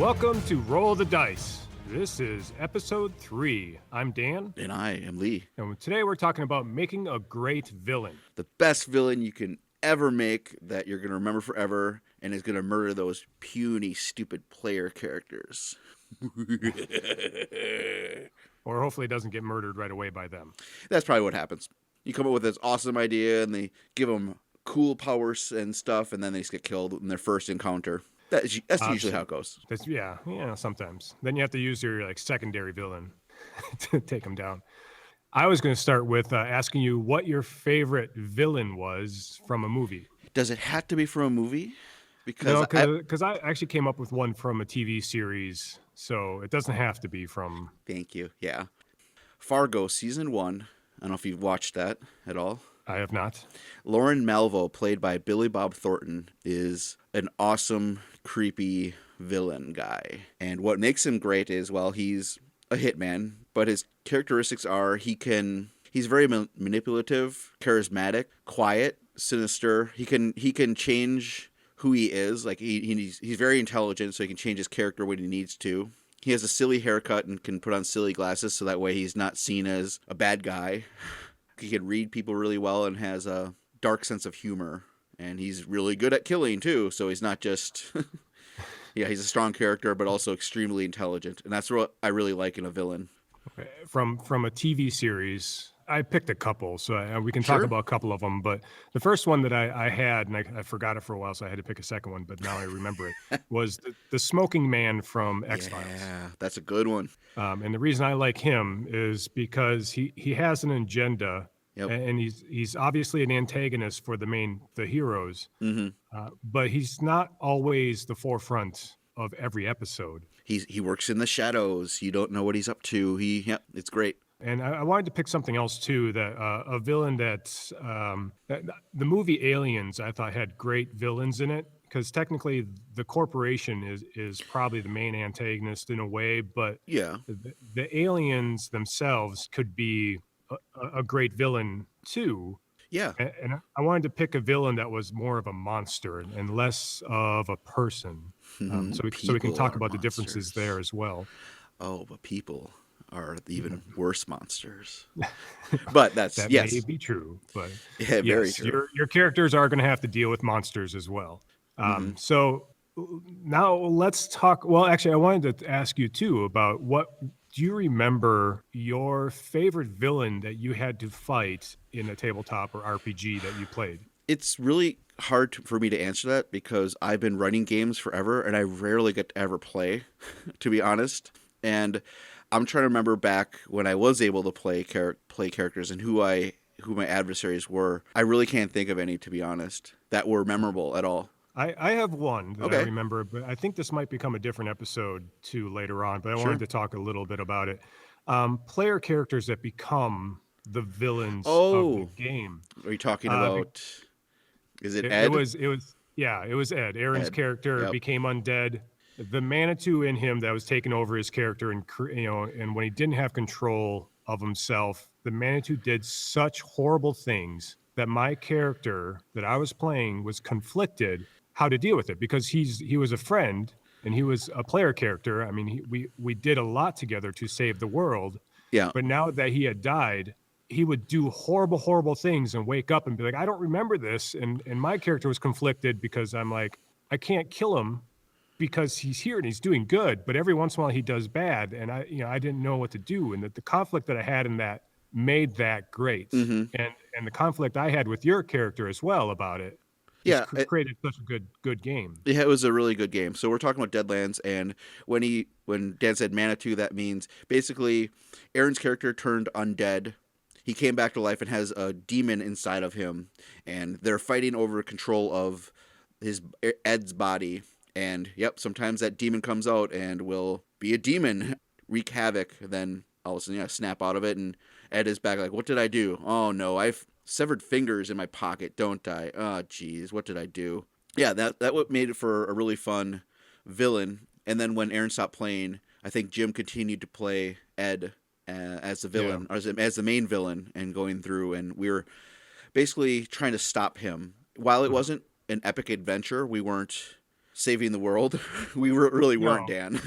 Welcome to Roll the Dice. This is episode 3. I'm Dan. And I am Lee. And today we're talking about making a great villain. The best villain you can ever make that you're going to remember forever and is going to murder those puny, stupid player characters. Or hopefully it doesn't get murdered right away by them. That's probably what happens. You come up with this awesome idea and they give them cool powers and stuff, and then they just get killed in their first encounter. That's usually how it goes. Yeah, sometimes. Then you have to use your secondary villain to take them down. I was going to start with asking you what your favorite villain was from a movie. Does it have to be from a movie? Because I actually came up with one from a TV series, so it doesn't have to be from... Thank you, yeah. Fargo, Season 1. I don't know if you've watched that at all. I have not. Lauren Malvo, played by Billy Bob Thornton, is an awesome, creepy villain guy. And what makes him great is, well, he's a hitman, but his characteristics are he's very manipulative, charismatic, quiet, sinister. He can change who he is. Like he's very intelligent, so he can change his character when he needs to. He has a silly haircut and can put on silly glasses, so that way he's not seen as a bad guy. He can read people really well and has a dark sense of humor. And he's really good at killing, too. So he's not just... yeah, he's a strong character, but also extremely intelligent. And that's what I really like in a villain. Okay. From a TV series, I picked a couple, so we can talk about a couple of them. But the first one that I had, and I forgot it for a while, so I had to pick a second one, but now I remember it, was the smoking man from X-Files. Yeah, that's a good one. And the reason I like him is because he has an agenda, and he's obviously an antagonist for the heroes, but he's not always the forefront of every episode. He works in the shadows. You don't know what he's up to. It's great. And I wanted to pick something else too, that a villain that the movie Aliens, I thought had great villains in it, because technically the corporation is probably the main antagonist in a way, but the aliens themselves could be a great villain too. Yeah. And I wanted to pick a villain that was more of a monster and less of a person. So we can talk about the differences there as well. Oh, but people are even worse monsters. But that may be true. But very true. Your characters are going to have to deal with monsters as well. So now let's talk. Well, actually, I wanted to ask you too about do you remember your favorite villain that you had to fight in a tabletop or RPG that you played? It's really hard for me to answer that because I've been running games forever and I rarely get to ever play, to be honest. And I'm trying to remember back when I was able to play characters and who my adversaries were. I really can't think of any, to be honest, that were memorable at all. I have one that I remember, but I think this might become a different episode too later on, but I wanted to talk a little bit about it. Player characters that become the villains of the game. Are you talking about, is it Ed? It was Ed. Aaron's character became undead. The Manitou in him that was taking over his character, and when he didn't have control of himself, the Manitou did such horrible things that my character that I was playing was conflicted how to deal with it, because he was a friend and he was a player character. I mean, we did a lot together to save the world. Yeah. But now that he had died, he would do horrible, horrible things and wake up and be like, I don't remember this. And my character was conflicted because I'm like, I can't kill him because he's here and he's doing good, but every once in a while he does bad, and I didn't know what to do, and the conflict that I had in that made that great, and the conflict I had with your character as well about it, created such a good game. Yeah, it was a really good game. So we're talking about Deadlands, and when Dan said Manitou, that means basically Aaron's character turned undead. He came back to life and has a demon inside of him, and they're fighting over control of Ed's body. And sometimes that demon comes out and will be a demon, wreak havoc, then all of a sudden snap out of it, and Ed is back like, what did I do? Oh no, I've severed fingers in my pocket, don't I? Oh geez, what did I do? Yeah, that what made it for a really fun villain. And then when Aaron stopped playing, I think Jim continued to play Ed as the villain, or as the main villain, and going through, and we were basically trying to stop him. While it wasn't an epic adventure, we weren't saving the world. We really weren't, No, Dan.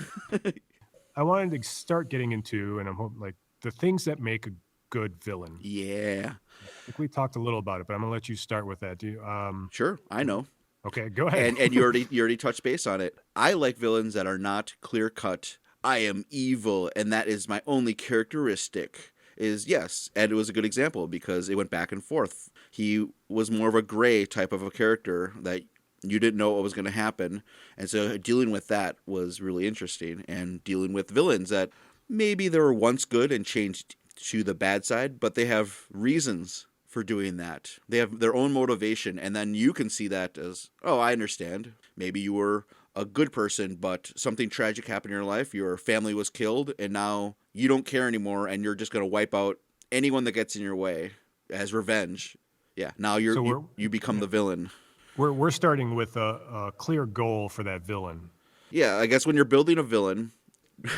I wanted to start getting into, and I'm hoping like the things that make a good villain. Yeah, I think we talked a little about it, but I'm gonna let you start with that. Do you, sure, I know. okay, go ahead. And you already touched base on it. I like villains that are not clear cut. I am evil, and that is my only characteristic. Is yes, Ed was a good example because it went back and forth. He was more of a gray type of a character that you didn't know what was going to happen, and so dealing with that was really interesting. And dealing with villains that maybe they were once good and changed to the bad side, but they have reasons for doing that. They have their own motivation, and then you can see that as, oh, I understand. Maybe you were a good person, but something tragic happened in your life. Your family was killed, and now you don't care anymore, and you're just going to wipe out anyone that gets in your way as revenge. Yeah, now So you become yeah, the villain. we're starting with a clear goal for that villain. Yeah, I guess when you're building a villain,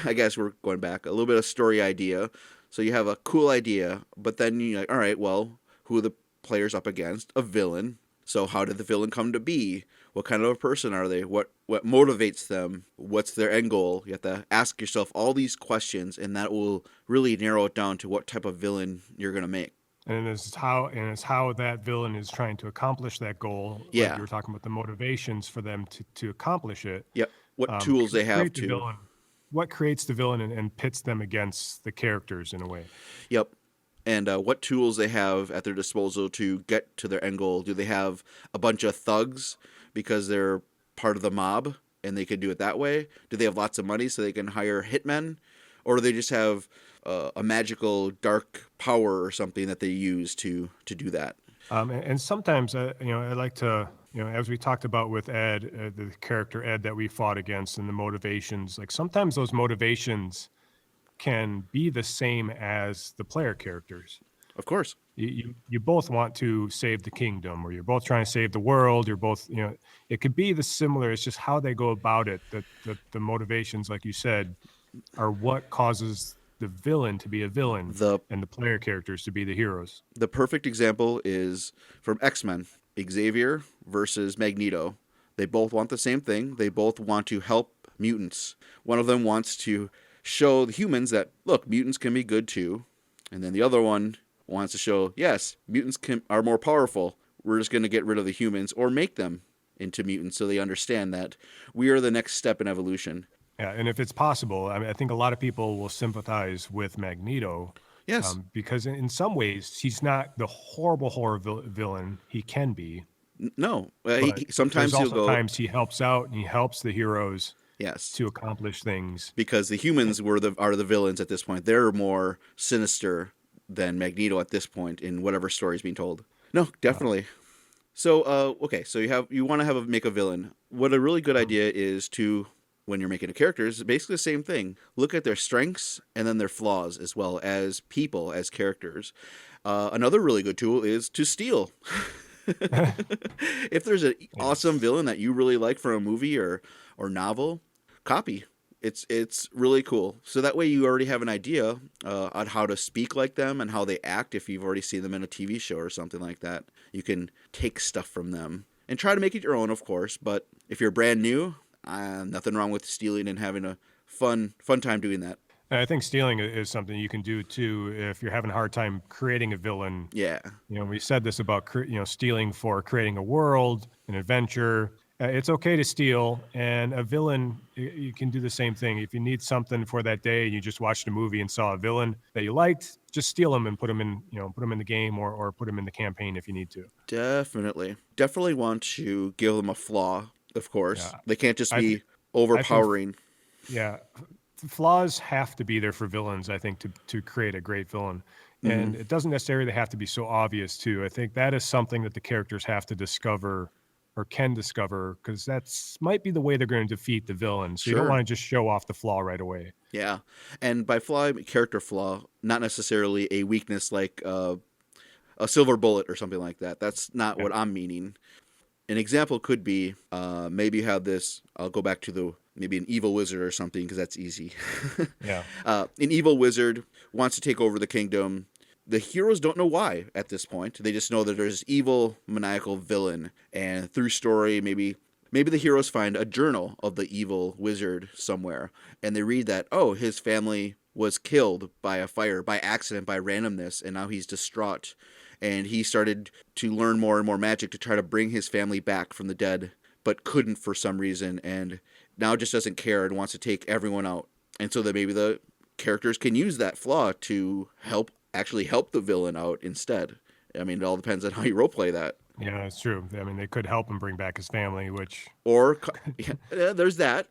I guess we're going back a little bit of story idea. So you have a cool idea, but then you're like, all right, well, who are the players up against? A villain. So how did the villain come to be? What kind of a person are they? What motivates them? What's their end goal? You have to ask yourself all these questions, and that will really narrow it down to what type of villain you're gonna make. And it's how that villain is trying to accomplish that goal. Like Yeah. you were talking about the motivations for them to accomplish it. Yep. What tools they have Create the to. villain. What creates the villain and pits them against the characters in a way. Yep. And what tools they have at their disposal to get to their end goal. Do they have a bunch of thugs because they're part of the mob and they can do it that way? Do they have lots of money so they can hire hitmen? Or do they just have a magical dark power or something that they use to do that? And sometimes, I like to, as we talked about with Ed, the character Ed that we fought against, and the motivations. Like sometimes those motivations can be the same as the player characters. Of course. You both want to save the kingdom, or you're both trying to save the world. You're both, it could be the similar. It's just how they go about it. The motivations, like you said, are what causes the villain to be a villain The and the player characters to be the heroes. the perfect example is from XMen, Xavier versus Magneto. They both want the same thing. They both want to help mutants. One of them wants to show the humans that, look, mutants can be good too. And then the other one wants to show, yes, are more powerful. We're just going to get rid of the humans or make them into mutants so they understand that we are the next step in evolution. Yeah, and if it's possible, I mean, I think a lot of people will sympathize with Magneto, Yes. because in some ways he's not the horrible villain he can be, No. but there's Sometimes he'll also go, times he helps out and he helps the heroes yes. to accomplish things. Because the humans are the villains at this point. They're more sinister than Magneto at this point in whatever story is being told. No, Uh, definitely. So, okay, so you want to make a villain. What a really good idea is to, when you're making a character, is basically the same thing. Look at their strengths and then their flaws as well as people, as characters. Another really good tool is to steal. If there's an awesome yes. villain that you really like from a movie or novel, copy. It's really cool. So that way you already have an idea on how to speak like them and how they act. If you've already seen them in a TV show or something like that, you can take stuff from them and try to make it your own, of course. But if you're brand new, nothing wrong with stealing and having a fun time doing that. And I think stealing is something you can do too if you're having a hard time creating a villain. Yeah, We said this about stealing for creating a world, an adventure. It's okay to steal, and a villain, you can do the same thing. If you need something for that day, and you just watched a movie and saw a villain that you liked, just steal them and put them in, put them in the game or put them in the campaign if you need to. definitely want to give them a flaw. Of course, Yeah, they can't just I be I think overpowering. yeah, flaws have to be there for villains. I think to create a great villain, Hmm. and it doesn't necessarily have to be so obvious too. I think that is something that the characters have to discover or can discover, because that's might be the way they're going to defeat the villain. So you don't Sure. want to just show off the flaw right away. Yeah, and by flaw, I mean character flaw, not necessarily a weakness like a silver bullet or something like that. That's not Yeah, what I'm meaning. An example could be maybe you have this. I'll go back to the maybe an evil wizard or something because that's easy. yeah, An evil wizard wants to take over the kingdom. The heroes don't know why at this point. They just know that there's this evil, maniacal villain, and through story, maybe Maybe the heroes find a journal of the evil wizard somewhere, and they read that, oh, his family was killed by a fire, by accident, by randomness, and now he's distraught. And he started to learn more and more magic to try to bring his family back from the dead, but couldn't for some reason, and now just doesn't care and wants to take everyone out. And so that maybe the characters can use that flaw to actually help the villain out instead. I mean, it all depends on how you roleplay that. Yeah, it's true. I mean, they could help him bring back his family, which Or yeah, there's that.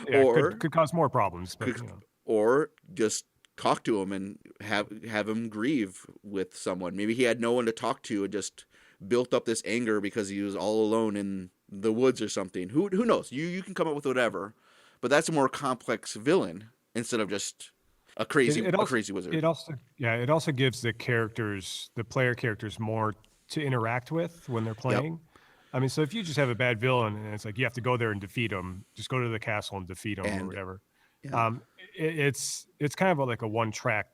yeah, or could cause more problems. But could, or just talk to him and have him grieve with someone. Maybe he had no one to talk to and just built up this anger because he was all alone in the woods or something. Who knows? You can come up with whatever, but that's a more complex villain instead of just a crazy wizard. It also gives the player characters more to interact with when they're playing. Yep. I mean, so if you just have a bad villain and it's like you have to go there and defeat them, just go to the castle and defeat them or whatever. Yeah. It's kind of like a one-track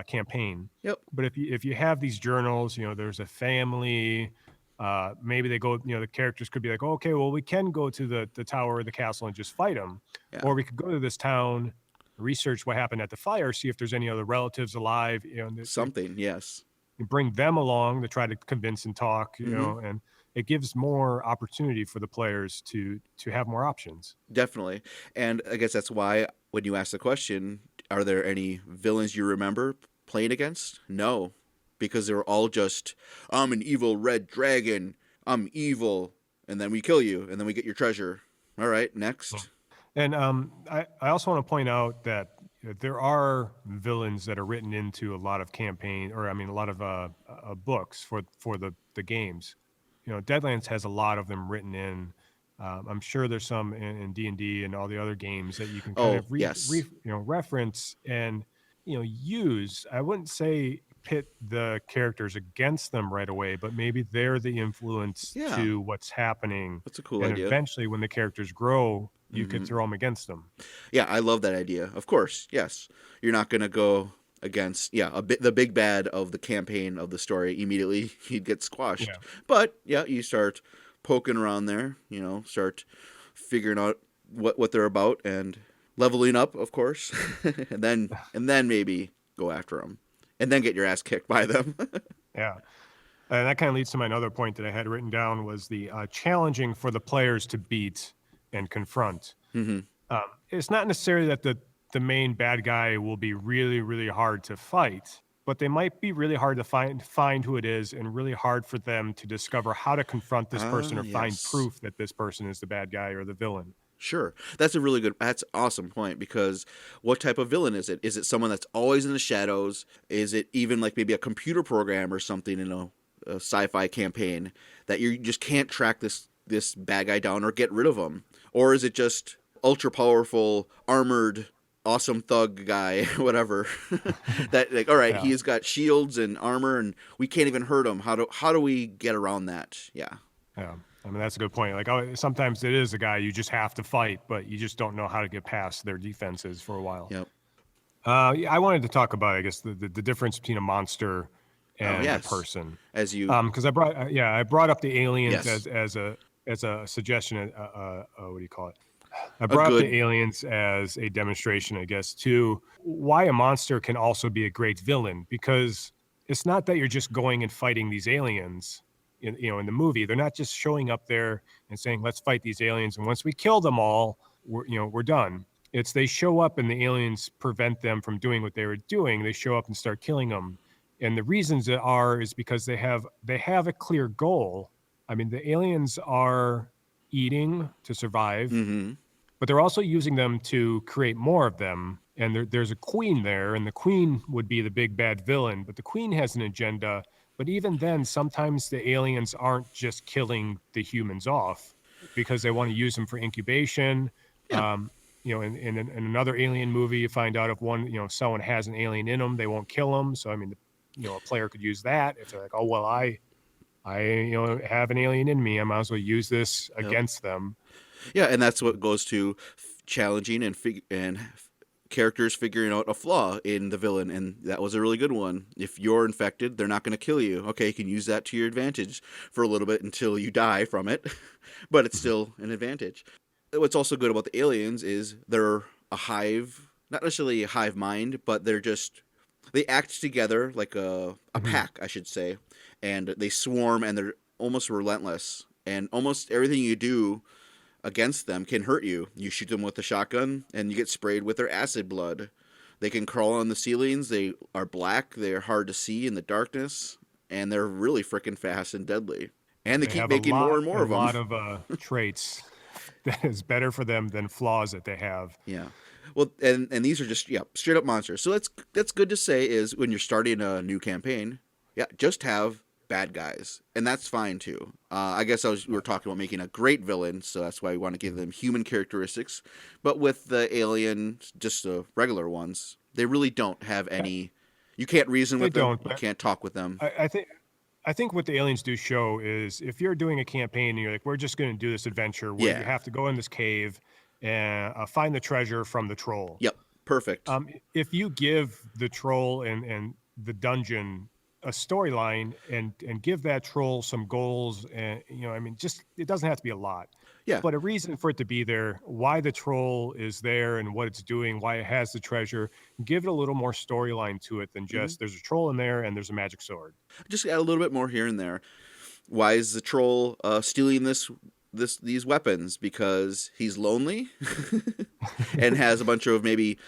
campaign. Yep. But if you have these journals, there's a family. Maybe they go. The characters could be like, oh, okay, well, we can go to the tower or the castle and just fight them, or we could go to this town, research what happened at the fire, see if there's any other relatives alive. Something. Yes. You bring them along to try to convince and talk. And it gives more opportunity for the players to have more options. Definitely. And I guess that's why when you ask the question, are there any villains you remember playing against? No, because they're all just, I'm an evil red dragon, I'm evil, and then we kill you, and then we get your treasure. All right, next. And I also want to point out that there are villains that are written into a lot of a lot of books for the games. Deadlands has a lot of them written in. I'm sure there's some in D&D and all the other games that you can kind of reference and use. I wouldn't say pit the characters against them right away, but maybe they're the influence to what's happening. That's a cool idea. And eventually, when the characters grow, you could throw them against them. Yeah, I love that idea. Of course, yes. You're not going to go against the big bad of the campaign of the story. Immediately he'd get squashed. Yeah. But you start poking around there, start figuring out what they're about and leveling up, of course. and then maybe go after them and then get your ass kicked by them. Yeah. And that kind of leads to my other point that I had written down was the challenging for the players to beat and confront. Mm-hmm. It's not necessarily that the main bad guy will be really, really hard to fight, but they might be really hard to find who it is and really hard for them to discover how to confront this person or find proof that this person is the bad guy or the villain. Sure. That's awesome point, because what type of villain is it? Is it someone that's always in the shadows? Is it even like maybe a computer program or something in a sci-fi campaign that you just can't track this bad guy down or get rid of him? Or is it just ultra powerful, armored, awesome thug guy, whatever, that like, all right, he's got shields and armor and we can't even hurt him. How do we get around that? Yeah. I mean, that's a good point. Like, sometimes it is a guy you just have to fight, but you just don't know how to get past their defenses for a while. Yep. I wanted to talk about, I guess, the difference between a monster and a person. As you, because I brought up the aliens as a suggestion. What do you call it? I brought up the aliens as a demonstration, I guess, to why a monster can also be a great villain, because it's not that you're just going and fighting these aliens. In the movie, they're not just showing up there and saying, let's fight these aliens, and once we kill them all, we're done. It's they show up and the aliens prevent them from doing what they were doing. They show up and start killing them, and the reasons is because they have a clear goal. I mean, the aliens are eating to survive, but they're also using them to create more of them. And there's a queen there, and the queen would be the big bad villain, but the queen has an agenda. But even then, sometimes the aliens aren't just killing the humans off because they want to use them for incubation. Yeah. In another alien movie, you find out if someone has an alien in them, they won't kill them. So, I mean, a player could use that if they're like, oh, well, I have an alien in me. I might as well use this against them. Yeah, and that's what goes to challenging and characters figuring out a flaw in the villain, and that was a really good one. If you're infected, they're not going to kill you. Okay, you can use that to your advantage for a little bit until you die from it, but it's still an advantage. What's also good about the aliens is they're a hive, not necessarily a hive mind, but they act together like a Mhm. pack, I should say, and they swarm and they're almost relentless. And almost everything you do against them can hurt you. You shoot them with a shotgun, and you get sprayed with their acid blood. They can crawl on the ceilings. They are black. They're hard to see in the darkness, and they're really freaking fast and deadly. And they They keep have a making more lot, and more a of them. lot of traits that is better for them than flaws that they have. Yeah. Well, and these are just straight up monsters. So that's good to say is when you're starting a new campaign, just have bad guys, and that's fine too. I guess we were talking about making a great villain, so that's why we want to give them human characteristics. But with the alien, just the regular ones, they really don't have any. You can't reason They with them. don't, You but can't talk with them. I think what the aliens do show is if you're doing a campaign and you're like, we're just going to do this adventure where you Yeah. have to go in this cave and find the treasure from the troll. Yep. Perfect. If you give the troll and the dungeon a storyline and give that troll some goals, and I mean, just it doesn't have to be a lot, Yeah. but a reason for it to be there, why the troll is there and what it's doing, why it has the treasure, give it a little more storyline to it than Hmm. just there's a troll in there and there's a magic sword. Just add a little bit more here and there. Why is the troll stealing these weapons? Because he's lonely and has a bunch of maybe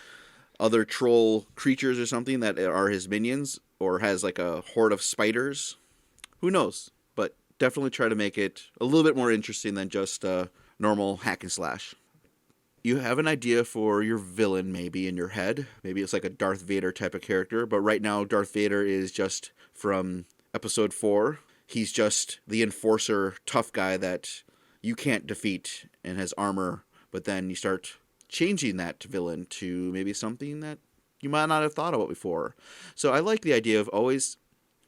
other troll creatures or something that are his minions, or has like a horde of spiders. Who knows? But definitely try to make it a little bit more interesting than just a normal hack and slash. You have an idea for your villain maybe in your head. Maybe it's like a Darth Vader type of character, but right now Darth Vader is just from episode 4. He's just the enforcer tough guy that you can't defeat and has armor, but then you start changing that villain to maybe something that you might not have thought about before. So I like the idea of always,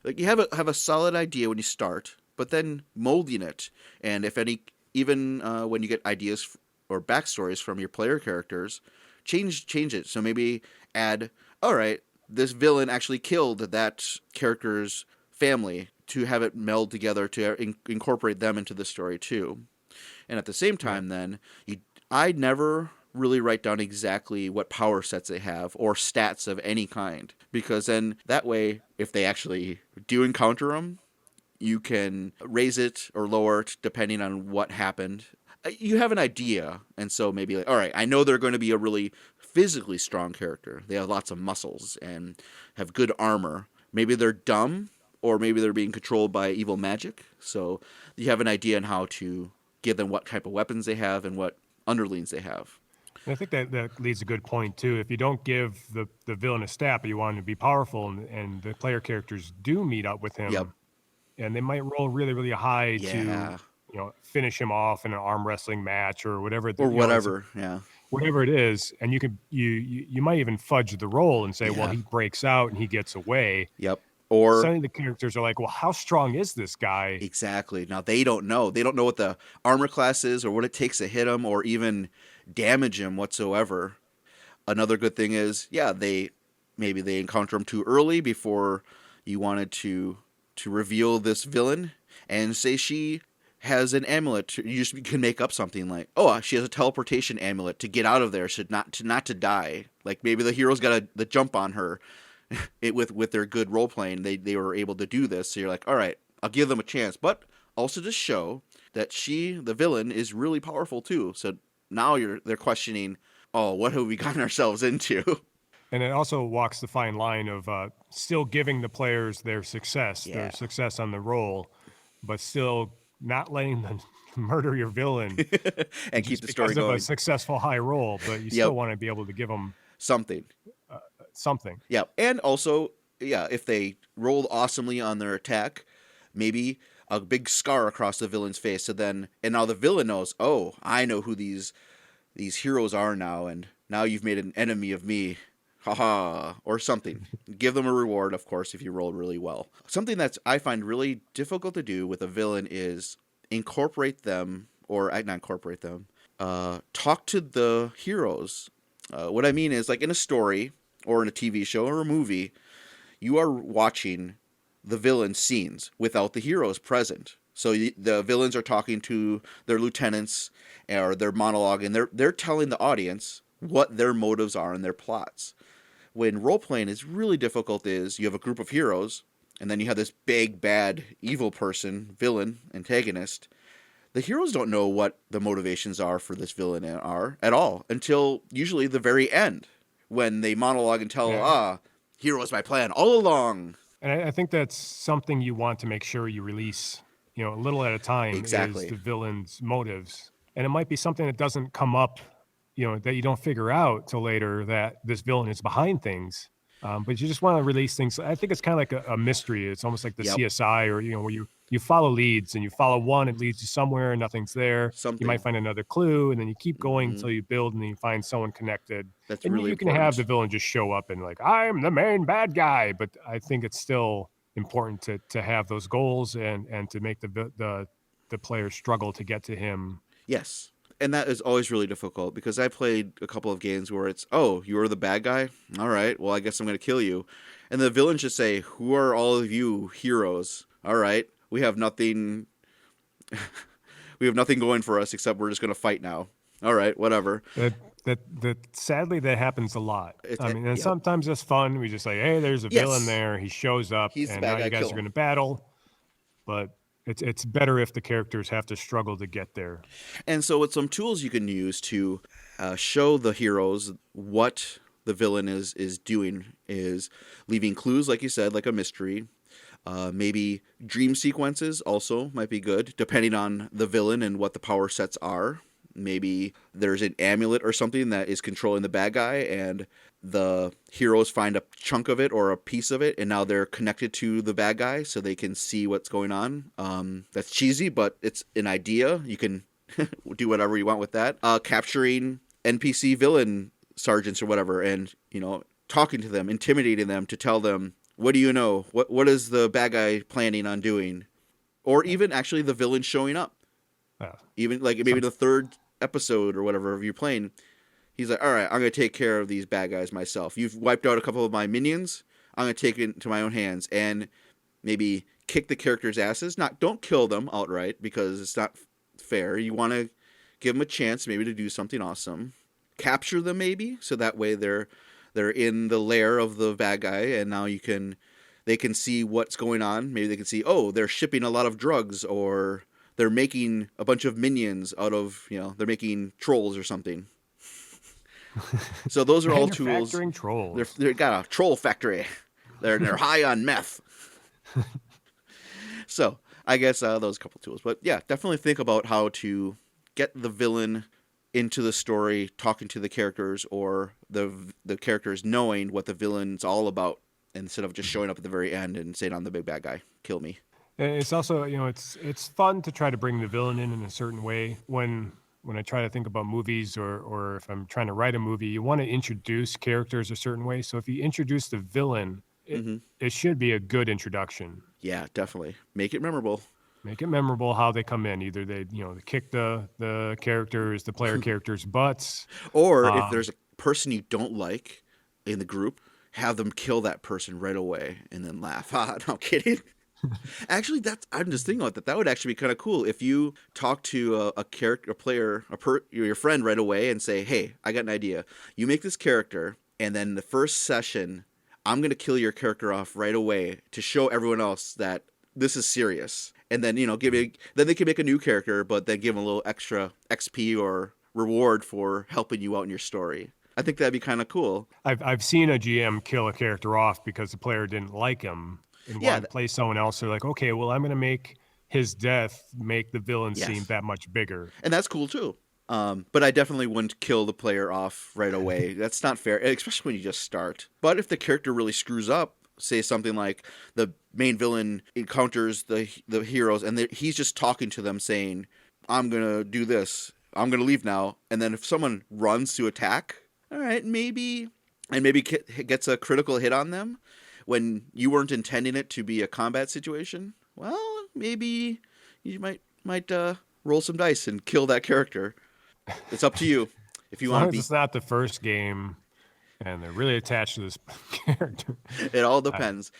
like, you have a solid idea when you start, but then molding it, and if any, even when you get ideas or backstories from your player characters, change it. So maybe add, all right, this villain actually killed that character's family, to have it meld together to incorporate them into the story too. And at the same Right. time, then I never really write down exactly what power sets they have or stats of any kind, because then that way, if they actually do encounter them, you can raise it or lower it depending on what happened. You have an idea, and so maybe like, all right, I know they're going to be a really physically strong character. They have lots of muscles and have good armor. Maybe they're dumb, or maybe they're being controlled by evil magic. So you have an idea on how to give them what type of weapons they have and what underlings they have. And I think that leads a good point too. If you don't give the villain a stat, but you want him to be powerful, and the player characters do meet up with Yep. him, and they might roll really, really high to Yeah. finish him off in an arm wrestling match or whatever. Or It's whatever. Yeah. whatever it is, and you might even fudge the roll and say, well, Yeah. he breaks out and he gets away. Yep. Or Suddenly the characters are like, well, how strong is this guy? exactly. Now they don't know. They don't know what the armor class is or what it takes to hit him or even damage him whatsoever. Another good thing is, maybe they encounter him too early before you wanted to reveal this villain, and say she has an amulet. You just can make up something like, oh, she has a teleportation amulet to get out of there, so not to die. Like maybe the heroes got the jump on her. With their good role playing, they were able to do this. So you're like, all right, I'll give them a chance, but also to show that the villain, is really powerful too. So now they're questioning, oh, what have we gotten ourselves into? And it also walks the fine line of still giving the players their Yeah. success on the roll, but still not letting them murder your villain And keep just the story because of a going. successful high roll. But you still Yep. want to be able to give them Something. something. Yeah. And also, if they rolled awesomely on their attack, maybe a big scar across the villain's face. So then, and now the villain knows, oh, I know who these heroes are now, and now you've made an enemy of me. Haha, or something. Give them a reward, of course, if you roll really well. Something that's I find really difficult to do with a villain is incorporate them, or not incorporate them. Talk to the heroes What I mean is, like in a story or in a TV show or a movie, you are watching the villain scenes without the heroes present. So the villains are talking to their lieutenants or their monologue, and they're telling the audience what their motives are and their plots. When role playing is really difficult is you have a group of heroes, and then you have this big bad evil person, villain, antagonist. The heroes don't know what the motivations are for this villain are at all until usually the very end, when they monologue and tell, Yeah. here was my plan all along. And I think that's something you want to make sure you release, a little at a time is Exactly. the villain's motives. And it might be something that doesn't come up, that you don't figure out till later that this villain is behind things. But you just want to release things. I think it's kind of like a mystery. It's almost like the Yep. CSI or, where you follow leads and you follow one, it leads you somewhere and nothing's there. You might Something. find another clue and then you keep going Hmm. until you build and then you find someone connected. That's And really you can have the important. villain just show up and like, I'm the main bad guy. But I think it's still important to have those goals and to make the player struggle to get to him. Yes. And that is always really difficult because I played a couple of games where it's, oh, you are the bad guy? All right, well, I guess I'm going to kill you. And the villain should say, who are all of you heroes? All right, we have nothing. We have nothing going for us except we're just going to fight now. All right, whatever. That sadly that happens a lot. I mean, and Yep. sometimes it's fun. We just say, hey, there's a villain Yes, there. He shows up, he's the and bad now guy. you guys Kill are him. going to battle. But it's better if the characters have to struggle to get there. And so, with some tools you can use to show the heroes what the villain is doing is leaving clues, like you said, like a mystery. Maybe dream sequences also might be good, depending on the villain and what the power sets are. Maybe there's an amulet or something that is controlling the bad guy, and the heroes find a chunk of it or a piece of it, and now they're connected to the bad guy so they can see what's going on. That's cheesy, but it's an idea. You can do whatever you want with that. Capturing NPC villain sergeants or whatever, and talking to them, intimidating them to tell them, what do you know? What is the bad guy planning on doing? Or even actually the villain showing up. Uh, Even like maybe some the third episode or whatever of you playing, he's like, all right, I'm going to take care of these bad guys myself. You've wiped out a couple of my minions. I'm going to take it into my own hands and maybe kick the characters' asses. Don't kill them outright because it's not fair. You want to give them a chance maybe to do something awesome. Capture them maybe so that way they're in the lair of the bad guy, and now they can see what's going on. Maybe they can see, oh, they're shipping a lot of drugs, or they're making a bunch of minions out of, they're making trolls or something. So those are all tools. manufacturing trolls. They've got a troll factory. They're high on meth. So I guess those couple tools. But yeah, definitely think about how to get the villain into the story, talking to the characters, or the characters knowing what the villain's all about, instead of just showing up at the very end and saying, "I'm the big bad guy, kill me." And it's also, it's fun to try to bring the villain in a certain way. When I try to think about movies or if I'm trying to write a movie, you want to introduce characters a certain way. So if you introduce the villain, Hmm. it should be a good introduction. Yeah, definitely make it memorable. Make it memorable how they come in. Either they kick the player characters' butts. Or if Um, there's a person you don't like in the group, have them kill that person right away and then laugh. Ha! No I'm kidding. Actually, I'm just thinking about that. That would actually be kind of cool if you talk to a character, a player, your friend right away and say, "Hey, I got an idea. You make this character, and then the first session, I'm gonna kill your character off right away to show everyone else that this is serious." And then then they can make a new character, but then give them a little extra XP or reward for helping you out in your story. I think that'd be kind of cool. I've seen a GM kill a character off because the player didn't like him and Yeah. wanted to play someone else. They're like, okay, well, I'm going to make his death make the villain seem Yes. that much bigger. And that's cool too. But I definitely wouldn't kill the player off right away. That's not fair, especially when you just start. But if the character really screws up, say something like the main villain encounters the heroes, and he's just talking to them, saying, "I'm gonna do this. I'm gonna leave now." And then if someone runs to attack, all right, maybe gets a critical hit on them when you weren't intending it to be a combat situation. Well, maybe you might roll some dice and kill that character. It's up to you. If you As want long to as be, it's not the first game and they're really attached to this character. it all depends.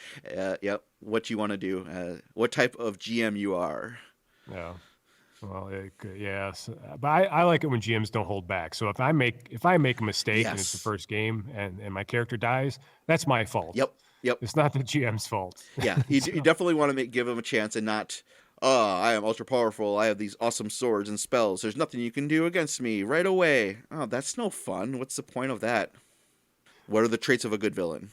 Yep, what you want to do, what type of GM you are. Yeah. Well, yes, but I like it when GMs don't hold back. So if I make a mistake and it's the Yes. first game and my character dies, that's my fault. Yep. Yep. It's not the GM's fault. Yeah, you definitely want to give him a chance and not, oh, I am ultra powerful. I have these awesome swords and spells. There's nothing you can do against me right away. Oh, that's no fun. What's the point of that? What are the traits of a good villain?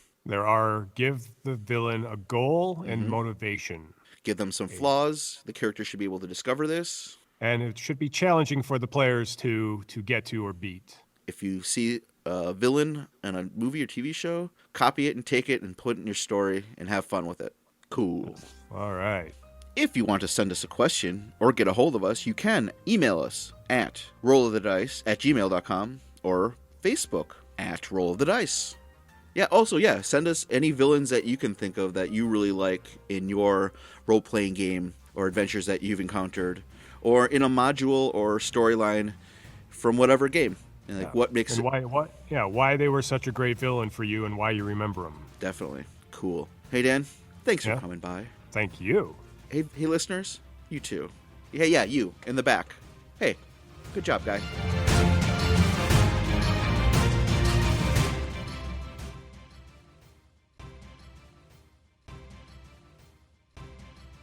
Give the villain a goal and motivation. Give them some flaws. The character should be able to discover this. And it should be challenging for the players to get to or beat. If you see a villain in a movie or TV show, copy it and take it and put it in your story and have fun with it. Cool. All right. If you want to send us a question or get a hold of us, you can email us at rollofthedice@gmail.com or Facebook at Roll of the Dice. Yeah, send us any villains that you can think of that you really like in your role-playing game or adventures that you've encountered, or in a module or storyline from whatever game. And what makes and why they were such a great villain for you and why you remember them. Definitely. Cool. Hey, Dan, thanks for coming by. Thank you. Hey, listeners, you too. Yeah, you in the back. Hey, good job, guy.